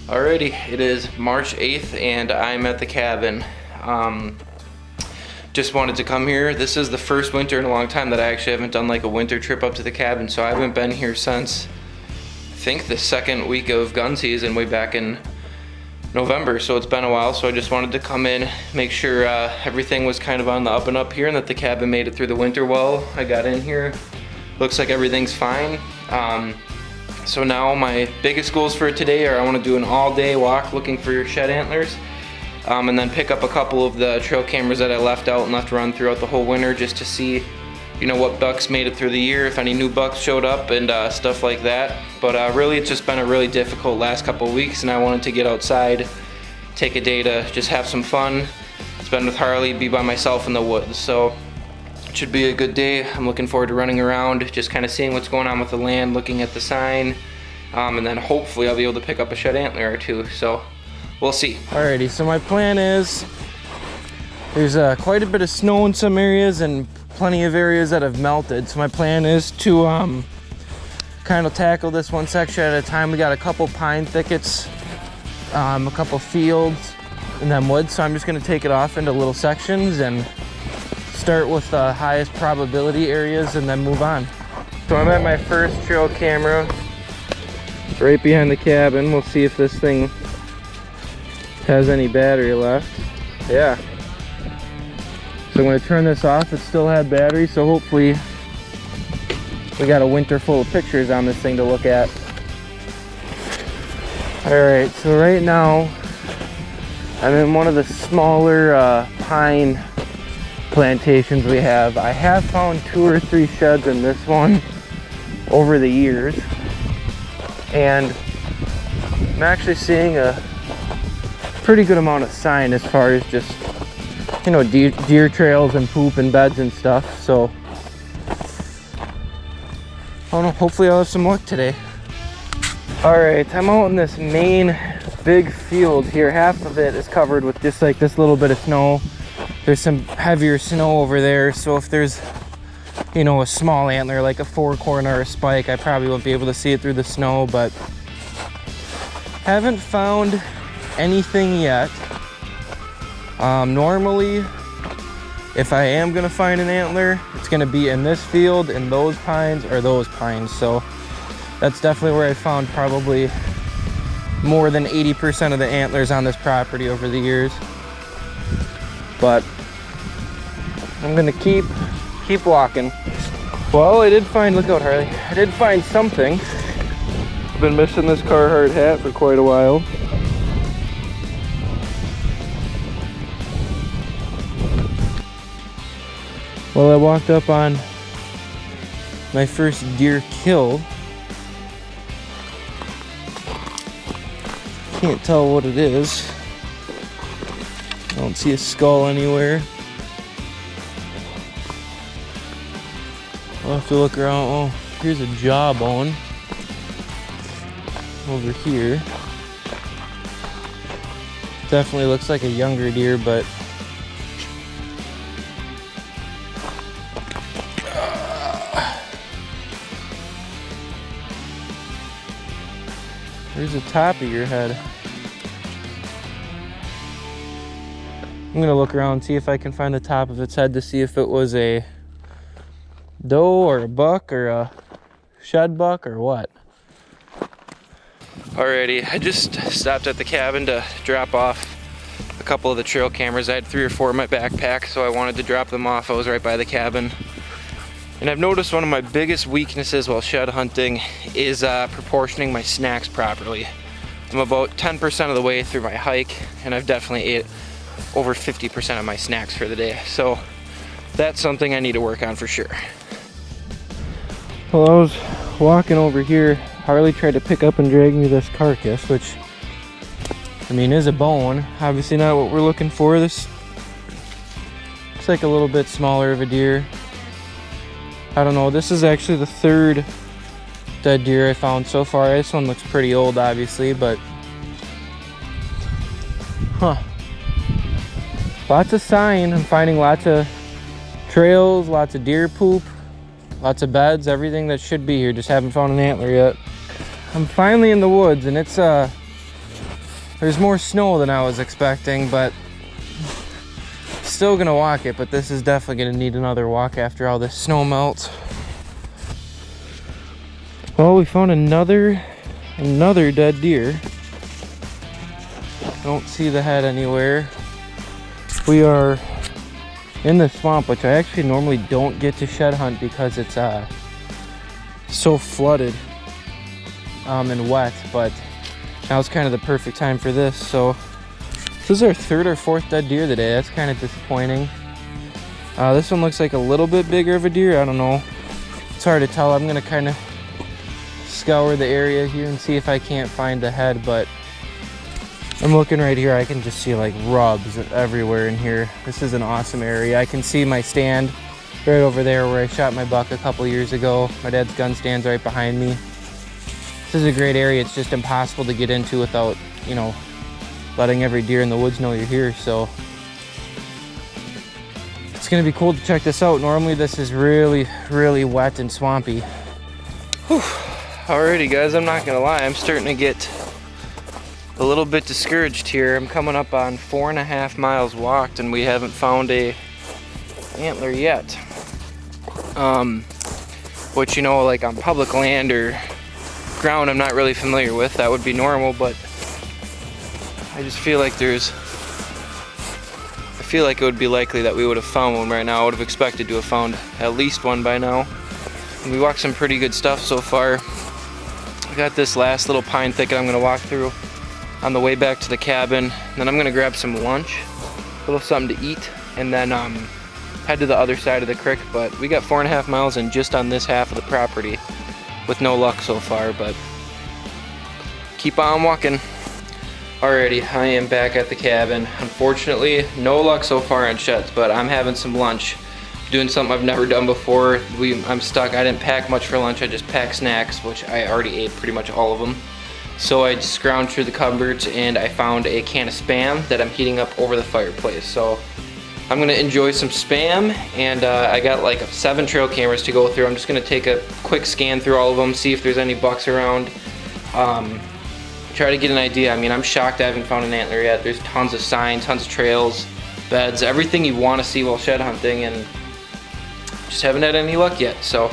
Alrighty, it is March 8th and I'm at the cabin. Just wanted to come here. This is the first winter in a long time that I actually haven't done like a winter trip up to the cabin, so I haven't been here since I think the second week of gun season way back in November, so it's been a while. So I just wanted to come in, make sure everything was kind of on the up and up here and that the cabin made it through the winter well. I got in here, looks like everything's fine. So now my biggest goals for today are I want to do an all-day walk looking for shed antlers, and then pick up a couple of the trail cameras that I left out and left run throughout the whole winter just to see, you know, what bucks made it through the year, if any new bucks showed up and stuff like that. But really it's just been a really difficult last couple of weeks, and I wanted to get outside, take a day to just have some fun, spend with Harley, be by myself in the woods. So it should be a good day. I'm looking forward to running around, just kind of seeing what's going on with the land, looking at the sign, and then hopefully I'll be able to pick up a shed antler or two. So we'll see. Alrighty, so my plan is there's quite a bit of snow in some areas and plenty of areas that have melted. So my plan is to kind of tackle this one section at a time. We got a couple pine thickets, a couple fields, and then woods. So I'm just going to take it off into little sections and start with the highest probability areas and then move on. So I'm at my first trail camera right behind the cabin. We'll see if this thing has any battery left. Yeah. So I'm going to turn this off. It still had battery, so hopefully we got a winter full of pictures on this thing to look at. Alright, so right now I'm in one of the smaller pine plantations we have. I have found 2 or 3 sheds in this one over the years, and I'm actually seeing a pretty good amount of sign as far as just, you know, deer trails and poop and beds and stuff. So I don't know, hopefully I'll have some luck today. Alright, I'm out in this main big field here. Half of it is covered with just like this little bit of snow. There's some heavier snow over there, so if there's, you know, a small antler like a 4-corn or a spike, I probably won't be able to see it through the snow, but haven't found anything yet. Normally, if I am gonna find an antler, it's gonna be in this field, in those pines, or those pines. So that's definitely where I found probably more than 80% of the antlers on this property over the years. But I'm gonna keep walking. Well, I did find, look out Harley, I did find something. I've been missing this Carhartt hat for quite a while. Well, I walked up on my first deer kill. Can't tell what it is. I don't see a skull anywhere. I'll have to look around. Oh, here's a jawbone over here. Definitely looks like a younger deer, but there's the top of your head. I'm gonna look around and see if I can find the top of its head to see if it was a doe or a buck or a shed buck or what. Alrighty, I just stopped at the cabin to drop off a couple of the trail cameras. I had 3 or 4 in my backpack, so I wanted to drop them off. I was right by the cabin. And I've noticed one of my biggest weaknesses while shed hunting is proportioning my snacks properly. I'm about 10% of the way through my hike, and I've definitely ate over 50% of my snacks for the day. So that's something I need to work on for sure. Well, I was walking over here. Harley tried to pick up and drag me this carcass, which, I mean, is a bone. Obviously not what we're looking for. This looks like a little bit smaller of a deer. I don't know, this is actually the 3rd dead deer I found so far. This one looks pretty old, obviously, but lots of sign. I'm finding lots of trails, lots of deer poop, lots of beds, everything that should be here. Just haven't found an antler yet. I'm finally in the woods, and it's There's more snow than I was expecting, but still gonna walk it, but this is definitely gonna need another walk after all this snow melts. Well, we found another dead deer. Don't see the head anywhere. We are in the swamp, which I actually normally don't get to shed hunt because it's so flooded and wet, but now's kind of the perfect time for this. So this is our third or fourth dead deer today. That's kind of disappointing. This one looks like a little bit bigger of a deer. I don't know. It's hard to tell. I'm gonna kind of scour the area here and see if I can't find the head, but I'm looking right here. I can just see like rubs everywhere in here. This is an awesome area. I can see my stand right over there where I shot my buck a couple years ago. My dad's gun stand's right behind me. This is a great area. It's just impossible to get into without, you know, letting every deer in the woods know you're here. So it's gonna be cool to check this out. Normally this is really, really wet and swampy. Whew. Alrighty guys, I'm not gonna lie, I'm starting to get a little bit discouraged here. I'm coming up on 4.5 miles walked and we haven't found a antler yet. Which, you know, like on public land or ground I'm not really familiar with, that would be normal, but I just feel like it would be likely that we would have found one right now. I would have expected to have found at least one by now. And we walked some pretty good stuff so far. I got this last little pine thicket I'm gonna walk through on the way back to the cabin. Then I'm gonna grab some lunch, a little something to eat, and then head to the other side of the creek. But we got 4.5 miles in just on this half of the property with no luck so far, but keep on walking. Alrighty, I am back at the cabin. Unfortunately, no luck so far on sheds, but I'm having some lunch. Doing something I've never done before. I'm stuck. I didn't pack much for lunch. I just packed snacks, which I already ate pretty much all of them. So I scrounged through the cupboards and I found a can of Spam that I'm heating up over the fireplace. So I'm gonna enjoy some Spam, and I got like 7 trail cameras to go through. I'm just gonna take a quick scan through all of them, see if there's any bucks around. Try to get an idea. I mean, I'm shocked I haven't found an antler yet. There's tons of signs, tons of trails, beds, everything you want to see while shed hunting, and just haven't had any luck yet. So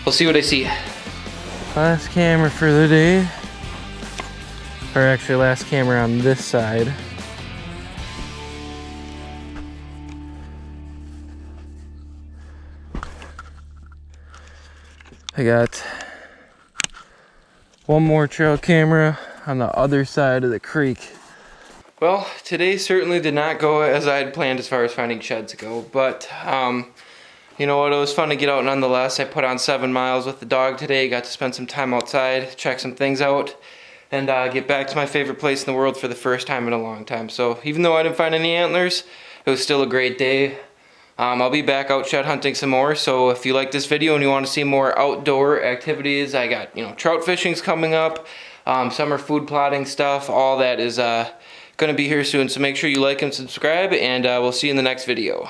we'll see what I see. Last camera for the day. Or actually last camera on this side. I got one more trail camera on the other side of the creek. Well, today certainly did not go as I had planned as far as finding sheds go, but you know what, it was fun to get out nonetheless. I put on 7 miles with the dog today, got to spend some time outside, check some things out, and get back to my favorite place in the world for the first time in a long time. So even though I didn't find any antlers, it was still a great day. I'll be back out shed hunting some more, so if you like this video and you want to see more outdoor activities, I got, you know, trout fishing's coming up, summer food plotting stuff, all that is going to be here soon. So make sure you like and subscribe, and we'll see you in the next video.